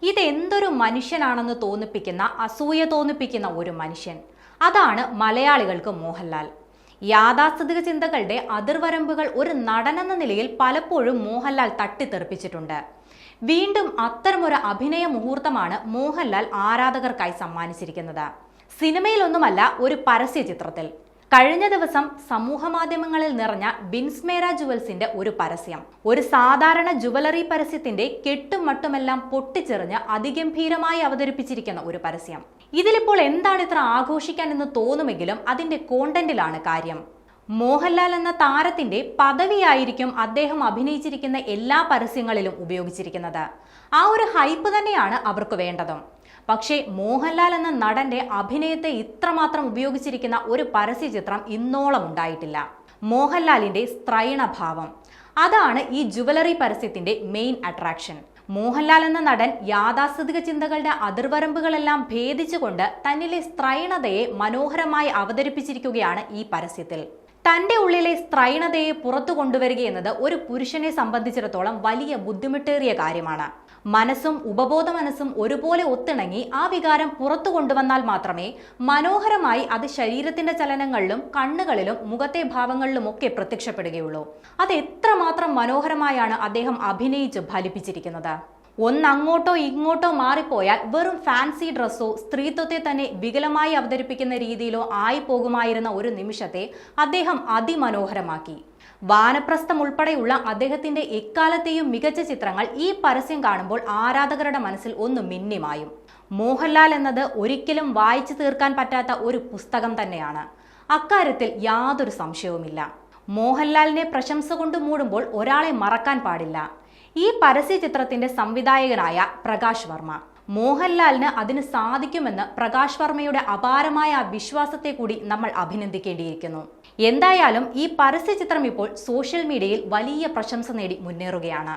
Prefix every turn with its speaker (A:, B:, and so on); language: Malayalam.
A: ഇതെന്തൊരു മനുഷ്യനാണെന്ന് തോന്നിപ്പിക്കുന്ന, അസൂയ തോന്നിപ്പിക്കുന്ന ഒരു മനുഷ്യൻ. അതാണ് മലയാളികൾക്ക് മോഹൻലാൽ. യാഥാസ്ഥിതിക ചിന്തകളുടെ അതിർവരമ്പുകൾ ഒരു നടനെന്ന നിലയിൽ പലപ്പോഴും മോഹൻലാൽ തട്ടിത്തെറിപ്പിച്ചിട്ടുണ്ട്. വീണ്ടും അത്തരമൊരു അഭിനയ മുഹൂർത്തമാണ് മോഹൻലാൽ ആരാധകർക്കായി സമ്മാനിച്ചിരിക്കുന്നത്. സിനിമയിലൊന്നുമല്ല, ഒരു പരസ്യ ചിത്രത്തിൽ. കഴിഞ്ഞ ദിവസം സമൂഹ മാധ്യമങ്ങളിൽ നിറഞ്ഞ ബിൻസ്മേര ജുവൽസിന്റെ ഒരു പരസ്യം. ഒരു സാധാരണ ജുവലറി പരസ്യത്തിന്റെ കെട്ടും മട്ടുമെല്ലാം പൊട്ടിച്ചെറിഞ്ഞ് അതിഗംഭീരമായി അവതരിപ്പിച്ചിരിക്കുന്ന ഒരു പരസ്യം. ഇതിലിപ്പോൾ എന്താണ് ഇത്ര ആഘോഷിക്കാൻ എന്ന് തോന്നുമെങ്കിലും അതിന്റെ കോണ്ടന്റിലാണ് കാര്യം. മോഹൻലാൽ എന്ന താരത്തിന്റെ പദവിയായിരിക്കും അദ്ദേഹം അഭിനയിച്ചിരിക്കുന്ന എല്ലാ പരസ്യങ്ങളിലും ഉപയോഗിച്ചിരിക്കുന്നത്. ആ ഒരു ഹൈപ്പ് തന്നെയാണ് അവർക്ക് വേണ്ടതും. പക്ഷേ മോഹൻലാൽ എന്ന നടന്റെ അഭിനയത്തെ ഇത്രമാത്രം ഉപയോഗിച്ചിരിക്കുന്ന ഒരു പരസ്യ ചിത്രം ഇന്നോളം ഉണ്ടായിട്ടില്ല. മോഹൻലാലിന്റെ സ്ത്രൈണഭാവം, അതാണ് ഈ ജുവലറി പരസ്യത്തിന്റെ മെയിൻ അട്രാക്ഷൻ. മോഹൻലാൽ എന്ന നടൻ യാഥാസ്ഥിതിക ചിന്തകളുടെ അതിർവരമ്പുകളെല്ലാം ഭേദിച്ചുകൊണ്ട് തന്നിലെ സ്ത്രൈണതയെ മനോഹരമായി അവതരിപ്പിച്ചിരിക്കുകയാണ് ഈ പരസ്യത്തിൽ. തന്റെ ഉള്ളിലെ സ്ത്രൈണതയെ പുറത്തു കൊണ്ടുവരികയെന്നത് ഒരു പുരുഷനെ സംബന്ധിച്ചിടത്തോളം വലിയ ബുദ്ധിമുട്ടേറിയ കാര്യമാണ്. മനസ്സും ഉപബോധ മനസ്സും ഒരുപോലെ ഒത്തിണങ്ങി ആ വികാരം പുറത്തു കൊണ്ടുവന്നാൽ മാത്രമേ മനോഹരമായി അത് ശരീരത്തിന്റെ ചലനങ്ങളിലും കണ്ണുകളിലും മുഖത്തെ ഭാവങ്ങളിലുമൊക്കെ പ്രത്യക്ഷപ്പെടുകയുള്ളൂ. അത് എത്രമാത്രം മനോഹരമായാണ് അദ്ദേഹം അഭിനയിച്ച് ഫലിപ്പിച്ചിരിക്കുന്നത്. ഒന്നങ്ങോട്ടോ ഇങ്ങോട്ടോ മാറിപ്പോയാൽ വെറും ഫാൻസി ഡ്രസ്സോ സ്ത്രീത്വത്തെ തന്നെ വികലമായി അവതരിപ്പിക്കുന്ന രീതിയിലോ ആയി പോകുമായിരുന്ന ഒരു നിമിഷത്തെ അദ്ദേഹം അതിമനോഹരമാക്കി. വാനപ്രസ്ഥം ഉൾപ്പെടെയുള്ള അദ്ദേഹത്തിന്റെ എക്കാലത്തെയും മികച്ച ചിത്രങ്ങൾ ഈ പരസ്യം കാണുമ്പോൾ ആരാധകരുടെ മനസ്സിൽ ഒന്ന് മിന്നിമായും. മോഹൻലാൽ എന്നത് ഒരിക്കലും വായിച്ചു തീർക്കാൻ പറ്റാത്ത ഒരു പുസ്തകം തന്നെയാണ്. അക്കാര്യത്തിൽ യാതൊരു സംശയവുമില്ല. മോഹൻലാലിനെ പ്രശംസ കൊണ്ട് മൂടുമ്പോൾ ഒരാളെ മറക്കാൻ പാടില്ല. ഈ പരസ്യ ചിത്രത്തിന്റെ സംവിധായകനായ പ്രകാശ് വർമ്മ. മോഹൻലാലിന് അതിന് സാധിക്കുമെന്ന് പ്രകാശ് വർമ്മയുടെ അപാരമായ വിശ്വാസത്തെ കൂടി നമ്മൾ അഭിനന്ദിക്കേണ്ടിയിരിക്കുന്നു. എന്തായാലും ഈ പരസ്യ ചിത്രം ഇപ്പോൾ സോഷ്യൽ മീഡിയയിൽ വലിയ പ്രശംസ നേടി മുന്നേറുകയാണ്.